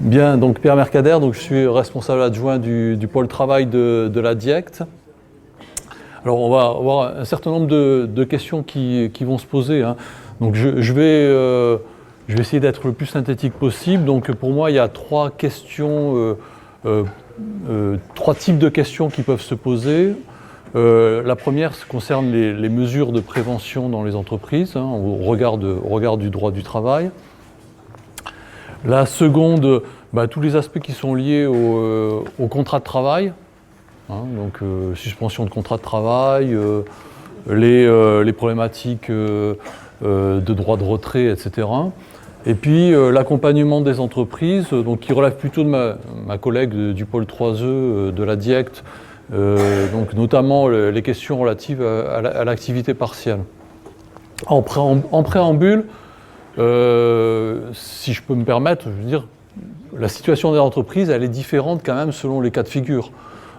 Bien, donc Pierre Mercader, donc je suis responsable adjoint du pôle travail de la DIECT. Alors on va avoir un certain nombre de questions qui vont se poser, hein. Donc je vais essayer d'être le plus synthétique possible. Donc pour moi il y a trois questions, trois types de questions qui peuvent se poser. La première concerne les mesures de prévention dans les entreprises, hein, au regard du droit du travail. La seconde, tous les aspects qui sont liés au contrat de travail, hein, donc suspension de contrat de travail, les problématiques de droit de retrait, etc. Et puis l'accompagnement des entreprises, donc qui relève plutôt de ma collègue du pôle 3E de la DIECT, donc notamment les questions relatives à l'activité partielle. En préambule, si je peux me permettre, je veux dire, la situation des entreprises, elle est différente quand même selon les cas de figure.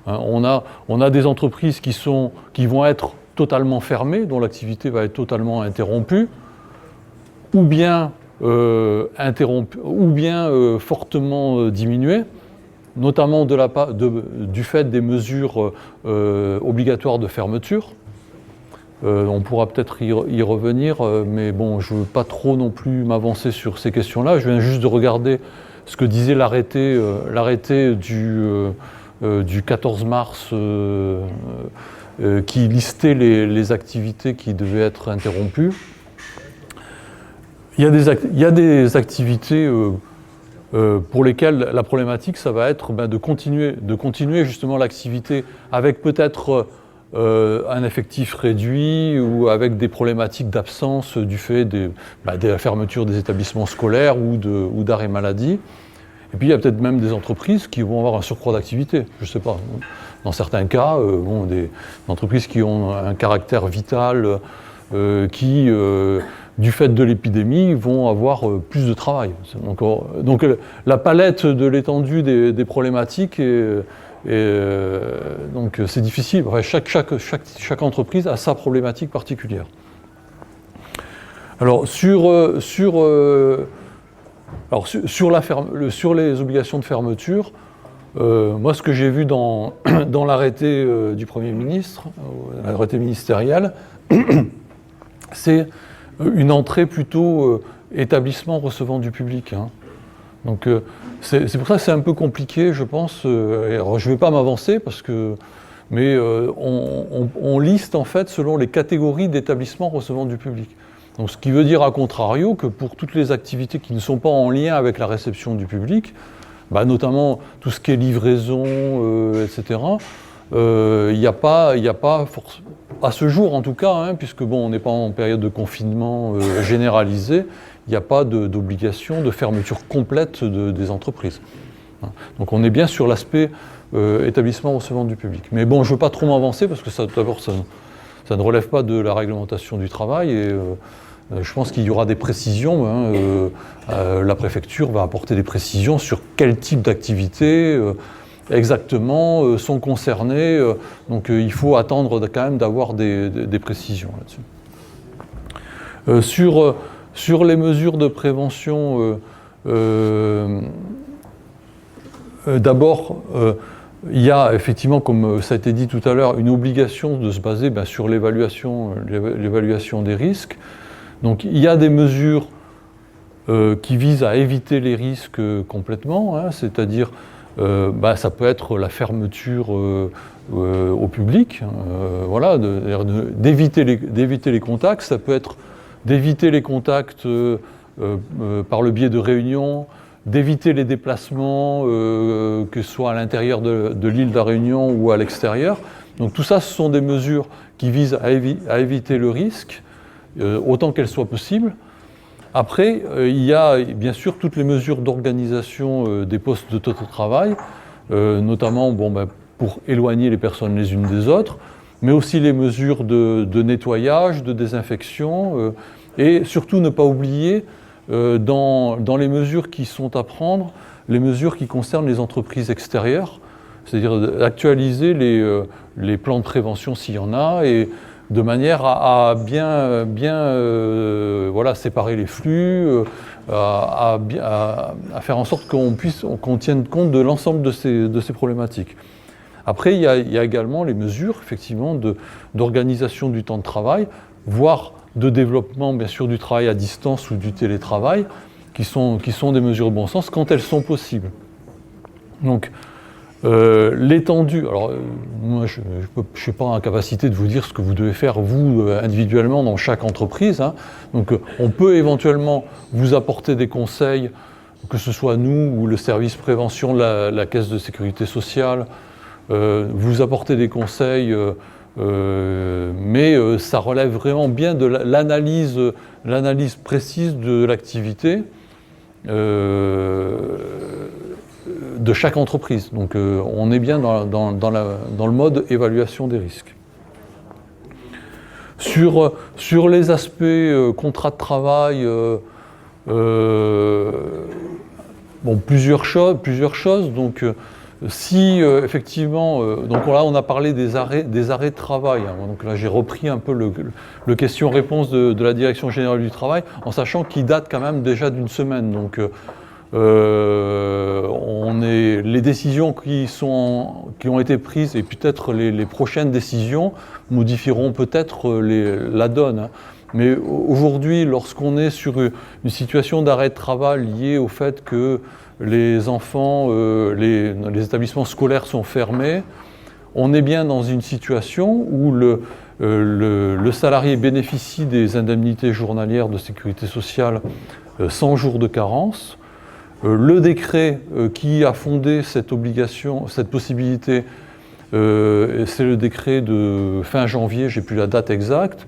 On a des entreprises qui vont être totalement fermées, dont l'activité va être totalement interrompue, ou bien fortement diminuée, notamment du fait des mesures obligatoires de fermeture. On pourra peut-être y revenir, mais bon, je ne veux pas trop non plus m'avancer sur ces questions-là. Je viens juste de regarder ce que disait l'arrêté du 14 mars qui listait les activités qui devaient être interrompues. Il y a des activités pour lesquelles la problématique, ça va être de continuer justement l'activité avec peut-être un effectif réduit ou avec des problématiques d'absence du fait de la fermeture des établissements scolaires ou d'arrêt maladie. Et puis il y a peut-être même des entreprises qui vont avoir un surcroît d'activité, je ne sais pas. Dans certains cas, des entreprises qui ont un caractère vital, qui, du fait de l'épidémie, vont avoir plus de travail. Donc la palette de l'étendue des problématiques donc c'est difficile. Chaque entreprise a sa problématique particulière. Alors sur les obligations de fermeture, moi ce que j'ai vu dans l'arrêté du Premier ministre, l'arrêté ministériel, c'est une entrée plutôt établissement recevant du public, hein. Donc c'est pour ça que c'est un peu compliqué, je pense. Alors, je ne vais pas m'avancer mais on liste en fait selon les catégories d'établissements recevant du public. Donc ce qui veut dire à contrario que pour toutes les activités qui ne sont pas en lien avec la réception du public, notamment tout ce qui est livraison, etc., il n'y a pas à ce jour en tout cas, hein, puisque on n'est pas en période de confinement généralisé, il n'y a pas d'obligation de fermeture complète des entreprises. Donc on est bien sur l'aspect établissement recevant du public. Mais bon, je ne veux pas trop m'avancer parce que d'abord ça ne relève pas de la réglementation du travail et je pense qu'il y aura des précisions, hein, la préfecture va apporter des précisions sur quel type d'activités exactement sont concernés, donc il faut attendre quand même d'avoir des précisions là-dessus. Sur les mesures de prévention, d'abord, il y a effectivement, comme ça a été dit tout à l'heure, une obligation de se baser sur l'évaluation des risques. Donc il y a des mesures qui visent à éviter les risques complètement, hein, c'est-à-dire ça peut être la fermeture au public, voilà, d'éviter les contacts, ça peut être d'éviter les contacts par le biais de réunions, d'éviter les déplacements, que ce soit à l'intérieur de l'île de la Réunion ou à l'extérieur. Donc tout ça, ce sont des mesures qui visent à éviter le risque, autant qu'elles soient possibles. Après, il y a bien sûr toutes les mesures d'organisation des postes de travail, notamment pour éloigner les personnes les unes des autres, mais aussi les mesures de nettoyage, de désinfection, et surtout ne pas oublier dans les mesures qui sont à prendre, les mesures qui concernent les entreprises extérieures, c'est-à-dire actualiser les plans de prévention s'il y en a, et de manière à bien séparer les flux, à faire en sorte qu'on tienne compte de l'ensemble de ces problématiques. Après, il y a également les mesures, effectivement, d'organisation du temps de travail, voire de développement, bien sûr, du travail à distance ou du télétravail, qui sont des mesures de bon sens quand elles sont possibles. Donc, l'étendue, alors moi je ne suis pas en capacité de vous dire ce que vous devez faire vous individuellement dans chaque entreprise, hein. Donc on peut éventuellement vous apporter des conseils, que ce soit nous ou le service prévention de la caisse de sécurité sociale, vous apporter des conseils, mais ça relève vraiment bien de l'analyse précise de l'activité de chaque entreprise. Donc on est bien dans le mode évaluation des risques. Sur les aspects contrat de travail, bon, plusieurs choses. Donc si effectivement, donc là on a parlé des arrêts de travail, hein. Donc là j'ai repris un peu le question-réponse de la Direction générale du travail, en sachant qu'il date quand même déjà d'une semaine. Donc les décisions qui ont été prises et peut-être les prochaines décisions modifieront peut-être la donne, hein. Mais aujourd'hui, lorsqu'on est sur une situation d'arrêt de travail liée au fait que les enfants, les établissements scolaires sont fermés, on est bien dans une situation où le salarié bénéficie des indemnités journalières de sécurité sociale sans jour de carence. Le décret qui a fondé cette obligation, cette possibilité, c'est le décret de fin janvier, j'ai plus la date exacte.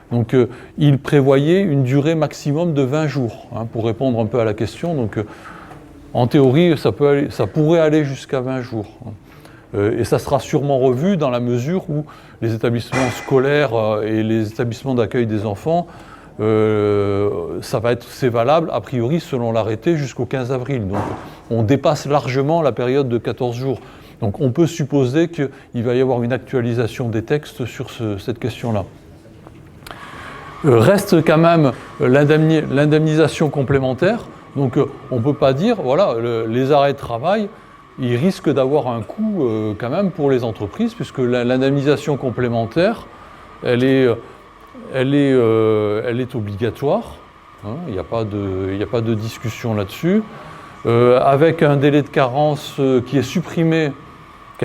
Donc il prévoyait une durée maximum de 20 jours, hein, pour répondre un peu à la question. Donc en théorie, ça pourrait aller jusqu'à 20 jours. Et ça sera sûrement revu dans la mesure où les établissements scolaires et les établissements d'accueil des enfants, c'est valable a priori selon l'arrêté jusqu'au 15 avril. Donc on dépasse largement la période de 14 jours. Donc on peut supposer qu'il va y avoir une actualisation des textes sur cette question-là. Reste quand même l'indemnisation complémentaire. Donc on ne peut pas dire, voilà, les arrêts de travail, ils risquent d'avoir un coût quand même pour les entreprises, puisque l'indemnisation complémentaire, elle est obligatoire, hein, il n'y a pas de discussion là-dessus, avec un délai de carence qui a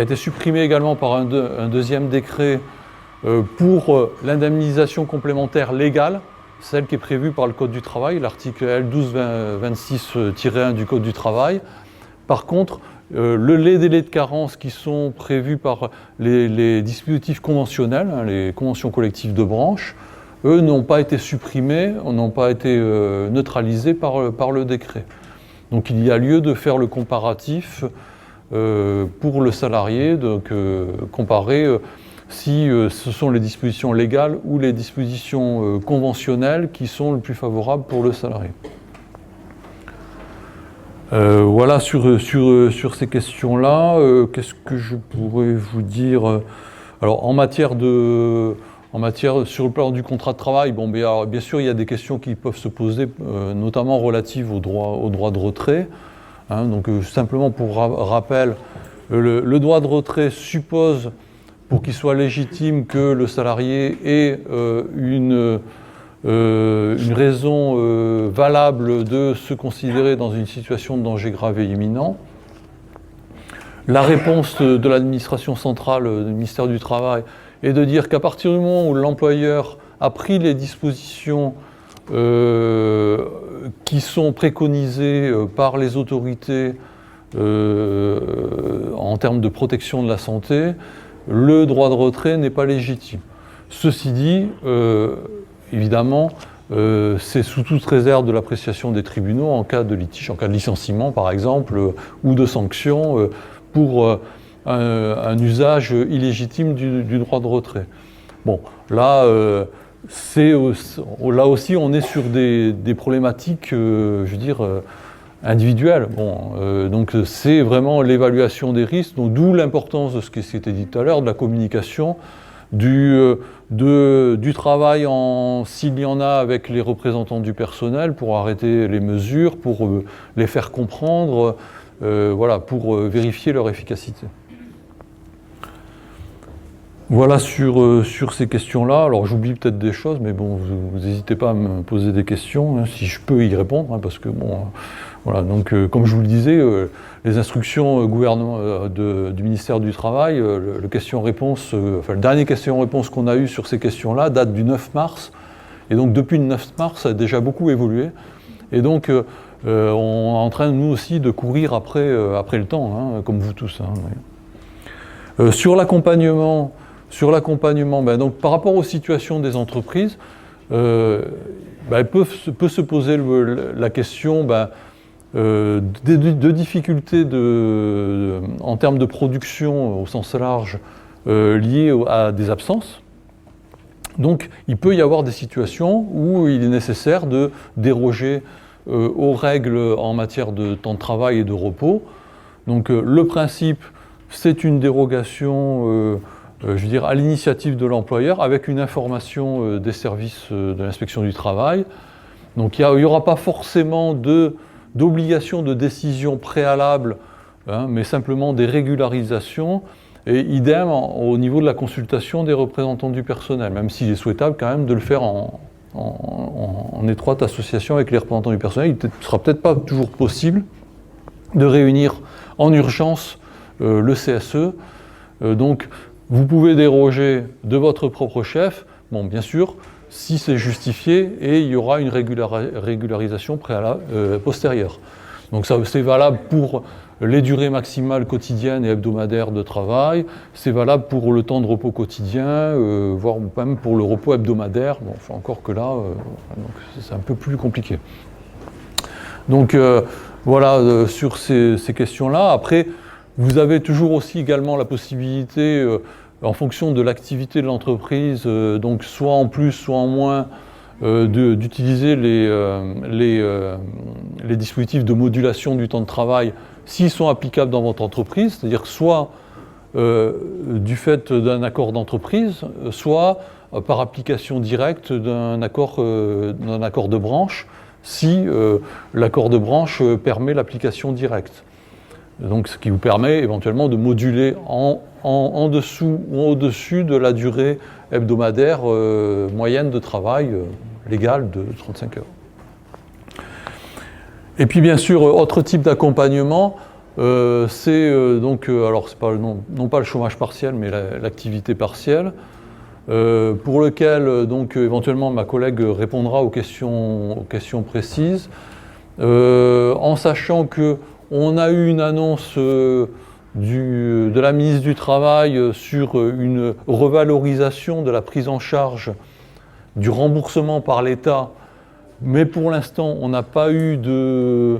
été supprimé également par un deuxième décret pour l'indemnisation complémentaire légale, celle qui est prévue par le Code du travail, l'article L1226-1 du Code du travail. Par contre, les délais de carence qui sont prévus par les dispositifs conventionnels, hein, les conventions collectives de branche, eux n'ont pas été supprimés, n'ont pas été neutralisés par le décret. Donc il y a lieu de faire le comparatif pour le salarié, donc comparer si ce sont les dispositions légales ou les dispositions conventionnelles qui sont le plus favorables pour le salarié. Voilà sur ces questions-là. Qu'est-ce que je pourrais vous dire? Alors sur le plan du contrat de travail, bon, bien sûr il y a des questions qui peuvent se poser, notamment relatives au droit de retrait. Hein, donc simplement pour rappel, le droit de retrait suppose, pour qu'il soit légitime, que le salarié ait une raison valable de se considérer dans une situation de danger grave et imminent. La réponse de l'administration centrale, du ministère du Travail, est de dire qu'à partir du moment où l'employeur a pris les dispositions qui sont préconisées par les autorités en termes de protection de la santé, le droit de retrait n'est pas légitime. Ceci dit, évidemment, c'est sous toute réserve de l'appréciation des tribunaux en cas de litige, en cas de licenciement par exemple, ou de sanction pour un usage illégitime du droit de retrait. Bon, là, là aussi on est sur des problématiques, je veux dire, individuelles. Bon, donc c'est vraiment l'évaluation des risques, donc d'où l'importance de ce qui s'était dit tout à l'heure, de la communication, du travail s'il y en a avec les représentants du personnel pour arrêter les mesures, pour les faire comprendre, voilà, pour vérifier leur efficacité. Voilà sur ces questions-là. Alors j'oublie peut-être des choses, mais bon, vous n'hésitez pas à me poser des questions, hein, si je peux y répondre, hein, parce que bon, voilà. Donc comme je vous le disais, les instructions du ministère du Travail, le question-réponse, enfin le dernier question-réponse qu'on a eu sur ces questions-là date du 9 mars, et donc depuis le 9 mars, ça a déjà beaucoup évolué, et donc on est en train nous aussi de courir après le temps, hein, comme vous tous. Hein, oui. Sur l'accompagnement, donc par rapport aux situations des entreprises, peut se poser la question de difficultés en termes de production au sens large liées à des absences. Donc il peut y avoir des situations où il est nécessaire de déroger aux règles en matière de temps de travail et de repos. Donc le principe, c'est une dérogation je veux dire, à l'initiative de l'employeur, avec une information des services de l'inspection du travail. Donc il n'y aura pas forcément d'obligation de décision préalable, hein, mais simplement des régularisations, et idem au niveau de la consultation des représentants du personnel, même s'il est souhaitable quand même de le faire en étroite association avec les représentants du personnel. Il ne sera peut-être pas toujours possible de réunir en urgence le CSE. Donc vous pouvez déroger de votre propre chef, bon, bien sûr, si c'est justifié, et il y aura une régularisation préalable, postérieure. Donc ça, c'est valable pour les durées maximales quotidiennes et hebdomadaires de travail, c'est valable pour le temps de repos quotidien, voire même pour le repos hebdomadaire. Bon, enfin, encore que là, c'est un peu plus compliqué. Donc voilà, sur ces questions-là. Après, vous avez toujours aussi également la possibilité, en fonction de l'activité de l'entreprise, donc soit en plus, soit en moins, d'utiliser les dispositifs de modulation du temps de travail s'ils sont applicables dans votre entreprise, c'est-à-dire soit du fait d'un accord d'entreprise, soit par application directe d'un accord de branche, si l'accord de branche permet l'application directe. Donc, ce qui vous permet éventuellement de moduler en dessous ou au-dessus de la durée hebdomadaire moyenne de travail légale de 35 heures. Et puis bien sûr, autre type d'accompagnement, c'est donc, alors c'est pas non pas le chômage partiel, mais l'activité partielle, pour lequel donc éventuellement ma collègue répondra aux questions précises, en sachant que on a eu une annonce de la ministre du Travail sur une revalorisation de la prise en charge du remboursement par l'État, mais pour l'instant, on n'a pas eu de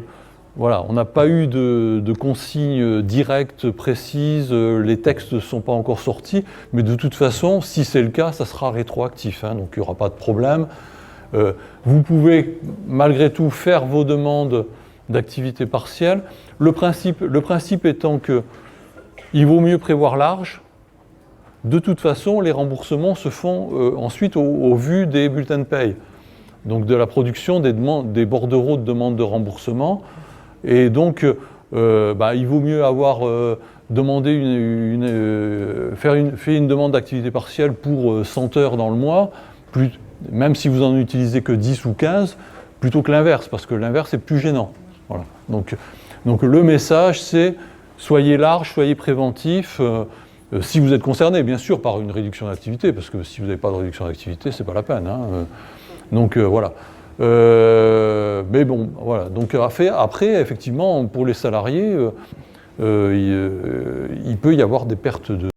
consignes directes, précises, les textes ne sont pas encore sortis, mais de toute façon, si c'est le cas, ça sera rétroactif, hein, donc il n'y aura pas de problème. Vous pouvez malgré tout faire vos demandes d'activité partielle. Le principe étant que il vaut mieux prévoir large. De toute façon, les remboursements se font ensuite au vu des bulletins de paye, donc de la production des bordereaux de demande de remboursement. Et donc, il vaut mieux avoir demandé fait une demande d'activité partielle pour 100 heures dans le mois, même si vous en utilisez que 10 ou 15, plutôt que l'inverse, parce que l'inverse est plus gênant. Voilà. Donc le message, c'est soyez large, soyez préventif, si vous êtes concerné, bien sûr, par une réduction d'activité, parce que si vous n'avez pas de réduction d'activité, c'est pas la peine. Hein. Donc voilà. Mais bon, voilà. Donc après, effectivement, pour les salariés, il peut y avoir des pertes de